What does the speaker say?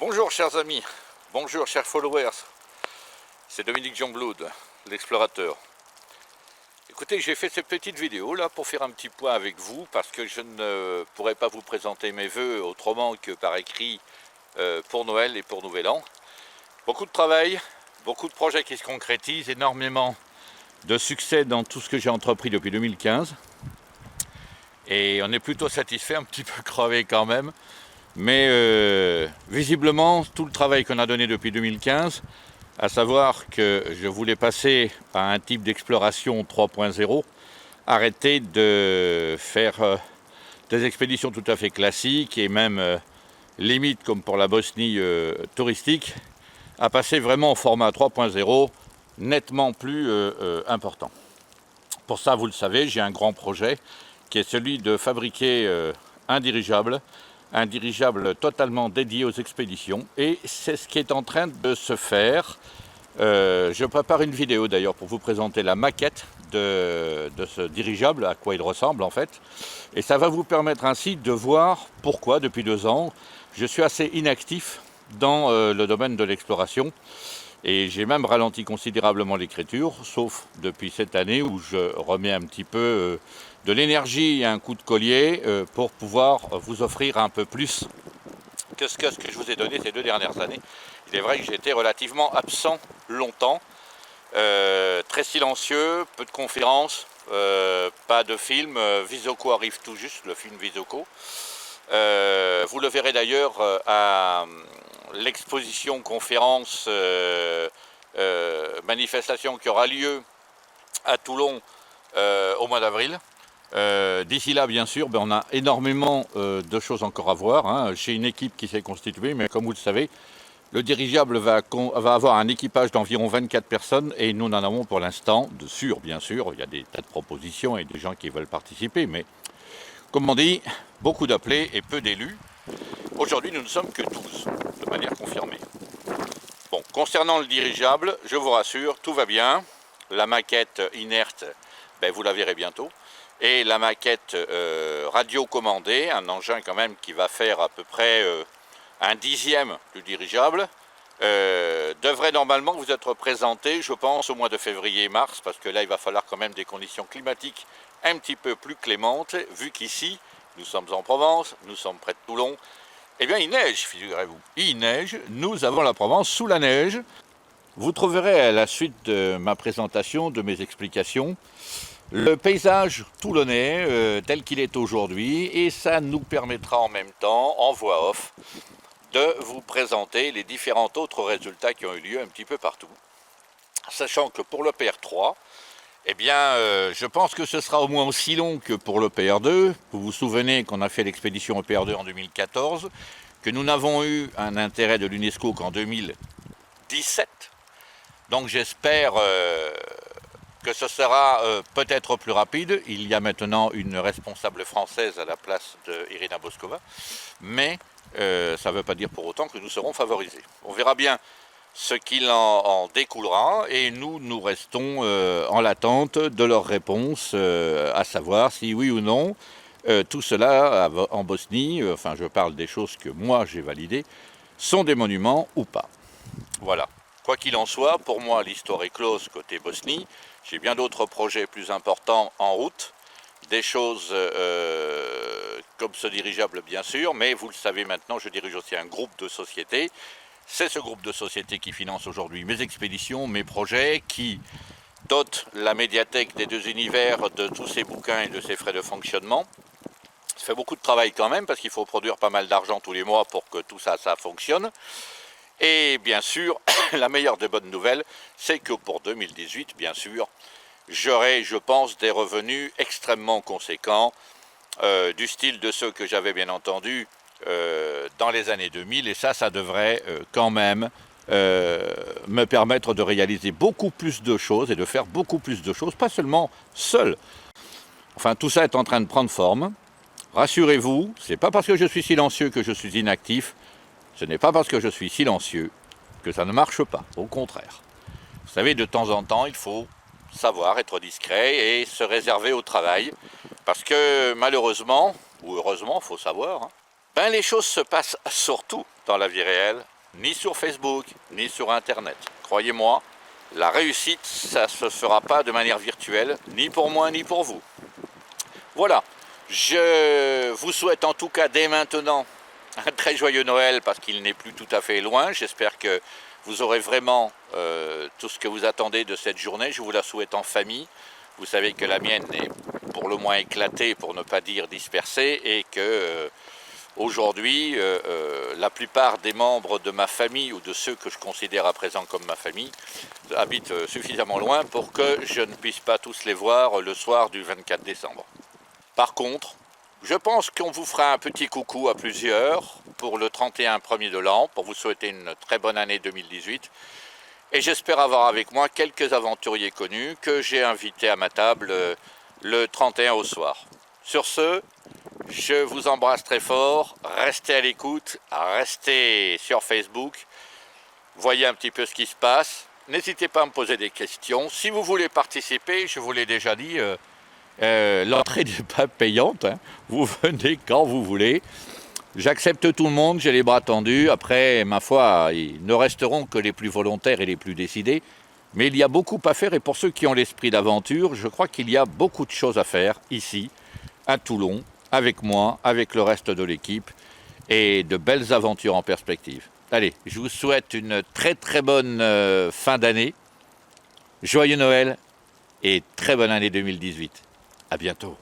Bonjour chers amis, bonjour chers followers, c'est Dominique Jeanblood, l'explorateur. Écoutez, j'ai fait cette petite vidéo là pour faire un petit point avec vous parce que je ne pourrais pas vous présenter mes vœux autrement que par écrit pour Noël et pour Nouvel An. Beaucoup de travail, beaucoup de projets qui se concrétisent, énormément de succès dans tout ce que j'ai entrepris depuis 2015. Et on est plutôt satisfait, un petit peu crevé quand même. Mais visiblement, tout le travail qu'on a donné depuis 2015, à savoir que je voulais passer à un type d'exploration 3.0, arrêter de faire des expéditions tout à fait classiques et même limite comme pour la Bosnie touristique, à passer vraiment au format 3.0, nettement plus important. Pour ça, vous le savez, j'ai un grand projet qui est celui de fabriquer un dirigeable totalement dédié aux expéditions, et c'est ce qui est en train de se faire. Je prépare une vidéo d'ailleurs pour vous présenter la maquette de ce dirigeable, à quoi il ressemble en fait, et ça va vous permettre ainsi de voir pourquoi depuis 2 ans je suis assez inactif dans le domaine de l'exploration, et j'ai même ralenti considérablement l'écriture, sauf depuis cette année où je remets un petit peu de l'énergie et un coup de collier pour pouvoir vous offrir un peu plus que ce que je vous ai donné ces 2 dernières années. Il est vrai que j'ai été relativement absent longtemps, très silencieux, peu de conférences, pas de films. Visoko arrive tout juste, le film Visoko. Vous le verrez d'ailleurs à l'exposition conférence manifestation qui aura lieu à Toulon au mois d'avril. D'ici là, bien sûr, on a énormément de choses encore à voir, hein. J'ai une équipe qui s'est constituée, mais comme vous le savez, le dirigeable va avoir un équipage d'environ 24 personnes et nous n'en avons pour l'instant, bien sûr, il y a des tas de propositions et des gens qui veulent participer, mais comme on dit, beaucoup d'appelés et peu d'élus. Aujourd'hui, nous ne sommes que 12, de manière confirmée. Bon, concernant le dirigeable, je vous rassure, tout va bien. La maquette inerte, vous la verrez bientôt. Et la maquette radio-commandée, un engin quand même qui va faire à peu près 1/10 du dirigeable, devrait normalement vous être présenté, je pense, au mois de février-mars, parce que là, il va falloir quand même des conditions climatiques un petit peu plus clémentes, vu qu'ici, nous sommes en Provence, nous sommes près de Toulon. Eh bien, il neige, figurez-vous. Il neige, nous avons la Provence sous la neige. Vous trouverez à la suite de ma présentation, de mes explications, le paysage toulonnais tel qu'il est aujourd'hui, et ça nous permettra en même temps, en voix off, de vous présenter les différents autres résultats qui ont eu lieu un petit peu partout. Sachant que pour le PR3, eh bien, je pense que ce sera au moins aussi long que pour le PR2. Vous vous souvenez qu'on a fait l'expédition au PR2 en 2014, que nous n'avons eu un intérêt de l'UNESCO qu'en 2017. Donc j'espère que ce sera peut-être plus rapide. Il y a maintenant une responsable française à la place d'Irina Boskova, mais ça ne veut pas dire pour autant que nous serons favorisés. On verra bien ce qu'il en découlera, et nous restons en l'attente de leur réponse, à savoir si oui ou non tout cela en Bosnie, enfin je parle des choses que moi j'ai validées, sont des monuments ou pas. Voilà. Quoi qu'il en soit, pour moi l'histoire est close côté Bosnie. J'ai bien d'autres projets plus importants en route, des choses comme ce dirigeable bien sûr, mais vous le savez maintenant, je dirige aussi un groupe de sociétés. C'est ce groupe de sociétés qui finance aujourd'hui mes expéditions, mes projets, qui dote la médiathèque des 2 univers de tous ces bouquins et de ses frais de fonctionnement. Ça fait beaucoup de travail quand même, parce qu'il faut produire pas mal d'argent tous les mois pour que tout ça fonctionne. Et bien sûr, la meilleure des bonnes nouvelles, c'est que pour 2018, bien sûr, j'aurai, je pense, des revenus extrêmement conséquents, du style de ceux que j'avais bien entendu dans les années 2000, et ça devrait quand même me permettre de réaliser beaucoup plus de choses et de faire beaucoup plus de choses, pas seulement seul. Enfin, tout ça est en train de prendre forme. Rassurez-vous, c'est pas parce que je suis silencieux que je suis inactif. Ce n'est pas parce que je suis silencieux que ça ne marche pas, au contraire. Vous savez, de temps en temps, il faut savoir être discret et se réserver au travail, parce que malheureusement, ou heureusement, il faut savoir, les choses se passent surtout dans la vie réelle ni sur Facebook, ni sur Internet. Croyez-moi, la réussite, ça ne se fera pas de manière virtuelle, ni pour moi, ni pour vous. Voilà, je vous souhaite en tout cas dès maintenant un très joyeux Noël parce qu'il n'est plus tout à fait loin. J'espère que vous aurez vraiment tout ce que vous attendez de cette journée. Je vous la souhaite en famille. Vous savez que la mienne est pour le moins éclatée, pour ne pas dire dispersée, et que aujourd'hui, la plupart des membres de ma famille ou de ceux que je considère à présent comme ma famille habitent suffisamment loin pour que je ne puisse pas tous les voir le soir du 24 décembre. Par contre, je pense qu'on vous fera un petit coucou à plusieurs pour le 31 premier de l'an, pour vous souhaiter une très bonne année 2018. Et j'espère avoir avec moi quelques aventuriers connus que j'ai invités à ma table le 31 au soir. Sur ce, je vous embrasse très fort, restez à l'écoute, restez sur Facebook, voyez un petit peu ce qui se passe. N'hésitez pas à me poser des questions. Si vous voulez participer, je vous l'ai déjà dit, l'entrée n'est pas payante, hein. Vous venez quand vous voulez. J'accepte tout le monde, j'ai les bras tendus. Après, ma foi, il ne resteront que les plus volontaires et les plus décidés. Mais il y a beaucoup à faire et pour ceux qui ont l'esprit d'aventure, je crois qu'il y a beaucoup de choses à faire ici, à Toulon, avec moi, avec le reste de l'équipe et de belles aventures en perspective. Allez, je vous souhaite une très très bonne fin d'année, joyeux Noël et très bonne année 2018. À bientôt.